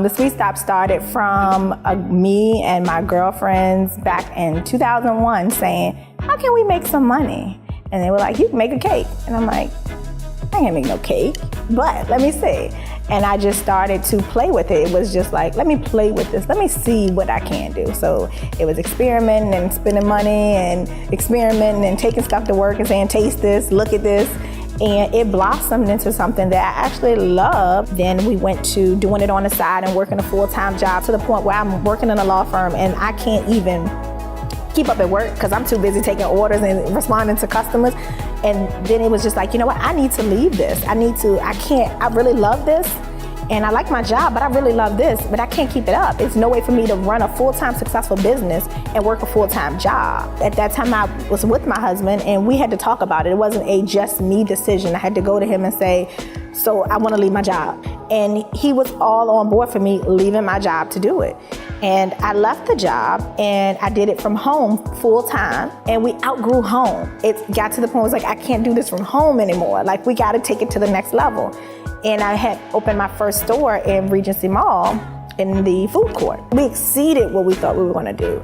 The Sweet Stop started from me and my girlfriends back in 2001 saying, how can we make some money? And they were like, you can make a cake. And I'm like, I can't make no cake, but let me see. And I just started to play with it. It was just like, let me play with this. Let me see what I can do. So it was experimenting and spending money and experimenting and taking stuff to work and saying, taste this, look at this. And it blossomed into something that I actually love. Then we went to doing it on the side and working a full-time job to the point where I'm working in a law firm and I can't even keep up at work because I'm too busy taking orders and responding to customers. And then it was just like, you know what, I need to leave this. I really love this. And I like my job, but I really love this, but I can't keep it up. It's no way for me to run a full-time successful business and work a full-time job. At that time, I was with my husband and we had to talk about it. It wasn't a just me decision. I had to go to him and say, so I want to leave my job. And he was all on board for me leaving my job to do it. And I left the job and I did it from home full time and we outgrew home. It got to the point where it was like, I can't do this from home anymore. Like we got to take it to the next level. And I had opened my first store in Regency Mall in the food court. We exceeded what we thought we were going to do.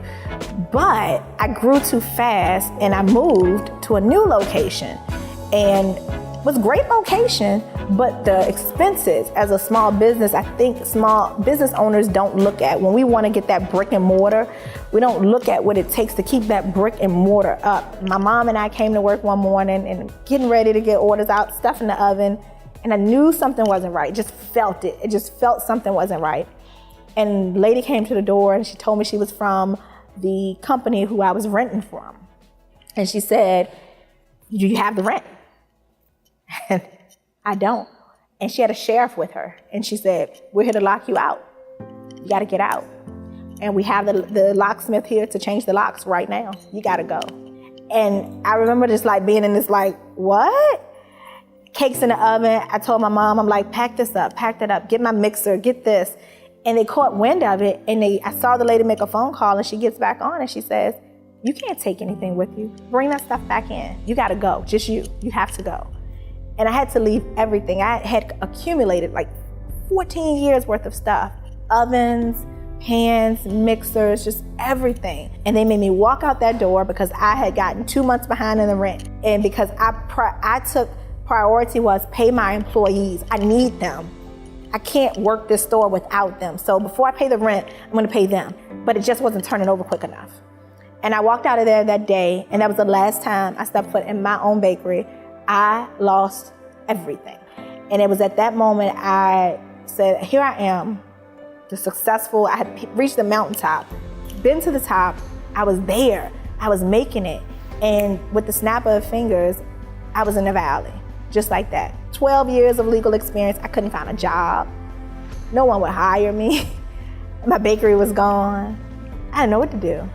But I grew too fast and I moved to a new location. And it was a great location, but the expenses as a small business, I think small business owners don't look at. When we want to get that brick and mortar, we don't look at what it takes to keep that brick and mortar up. My mom and I came to work one morning and getting ready to get orders out, stuff in the oven. And I knew something wasn't right, just felt it. It just felt something wasn't right. And the lady came to the door and she told me she was from the company who I was renting from. And she said, do you have the rent? And I don't. And she had a sheriff with her. And she said, we're here to lock you out. You gotta get out. And we have the locksmith here to change the locks right now. You gotta go. And I remember just like being in this like, what? Cakes in the oven. I told my mom, I'm like, pack this up, pack that up, get my mixer, get this. And they caught wind of it. And I saw the lady make a phone call and she gets back on and she says, you can't take anything with you. Bring that stuff back in. You gotta go, just you. You have to go. And I had to leave everything. I had accumulated like 14 years worth of stuff. Ovens, pans, mixers, just everything. And they made me walk out that door because I had gotten 2 months behind in the rent. And because I took priority was pay my employees. I need them. I can't work this store without them. So before I pay the rent, I'm gonna pay them. But it just wasn't turning over quick enough. And I walked out of there that day, and that was the last time I stepped foot in my own bakery. I lost everything. And it was at that moment I said, here I am, I had reached the mountaintop, been to the top, I was there, I was making it. And with the snap of fingers, I was in the valley. Just like that. 12 years of legal experience, I couldn't find a job. No one would hire me. My bakery was gone. I didn't know what to do.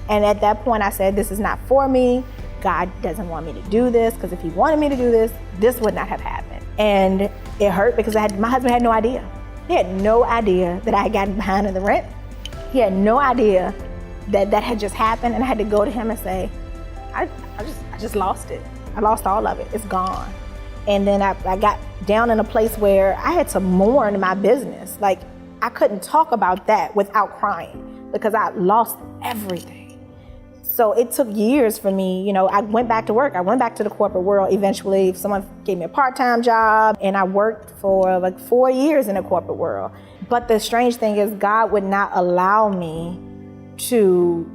And at that point I said, this is not for me. God doesn't want me to do this, because if he wanted me to do this, this would not have happened. And it hurt because my husband had no idea. He had no idea that I had gotten behind in the rent. He had no idea that that had just happened, and I had to go to him and say, I just lost it. I lost all of it, it's gone. And then I got down in a place where I had to mourn my business. Like, I couldn't talk about that without crying because I lost everything. So it took years for me, I went back to work. I went back to the corporate world eventually. Someone gave me a part-time job and I worked for like 4 years in the corporate world. But the strange thing is God would not allow me to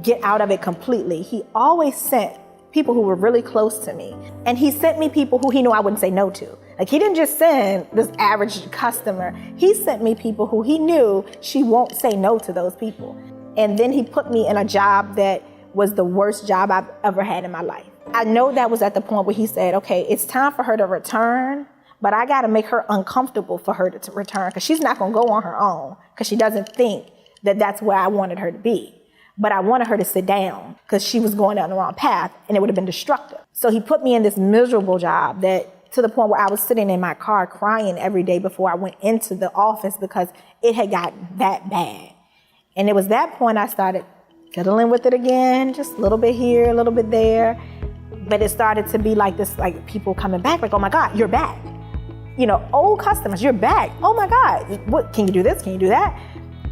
get out of it completely. He always sent people who were really close to me. And he sent me people who he knew I wouldn't say no to. Like, he didn't just send this average customer. He sent me people who he knew she won't say no to those people. And then he put me in a job that was the worst job I've ever had in my life. I know that was at the point where he said, okay, it's time for her to return, but I got to make her uncomfortable for her to return, because she's not going to go on her own, because she doesn't think that that's where I wanted her to be. But I wanted her to sit down because she was going down the wrong path and it would have been destructive. So he put me in this miserable job that, to the point where I was sitting in my car crying every day before I went into the office because it had gotten that bad. And it was that point I started fiddling with it again, just a little bit here, a little bit there. But it started to be like this, like people coming back, like, oh my God, you're back. old customers, you're back. Oh my God, what, can you do this? Can you do that?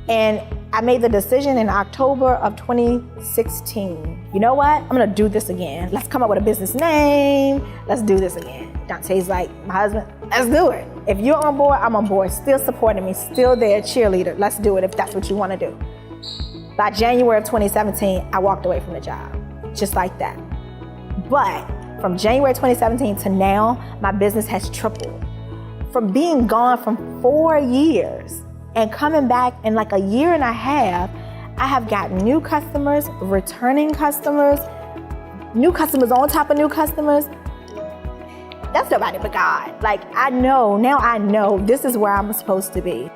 And I made the decision in October of 2016. You know what? I'm gonna do this again. Let's come up with a business name. Let's do this again. Dante's like, my husband, let's do it. If you're on board, I'm on board. Still supporting me, still there, cheerleader. Let's do it if that's what you wanna do. By January of 2017, I walked away from the job, just like that. But from January 2017 to now, my business has tripled. From being gone from 4 years and coming back in like a year and a half, I have gotten new customers, returning customers, new customers on top of new customers. That's nobody but God. Like, now I know this is where I'm supposed to be.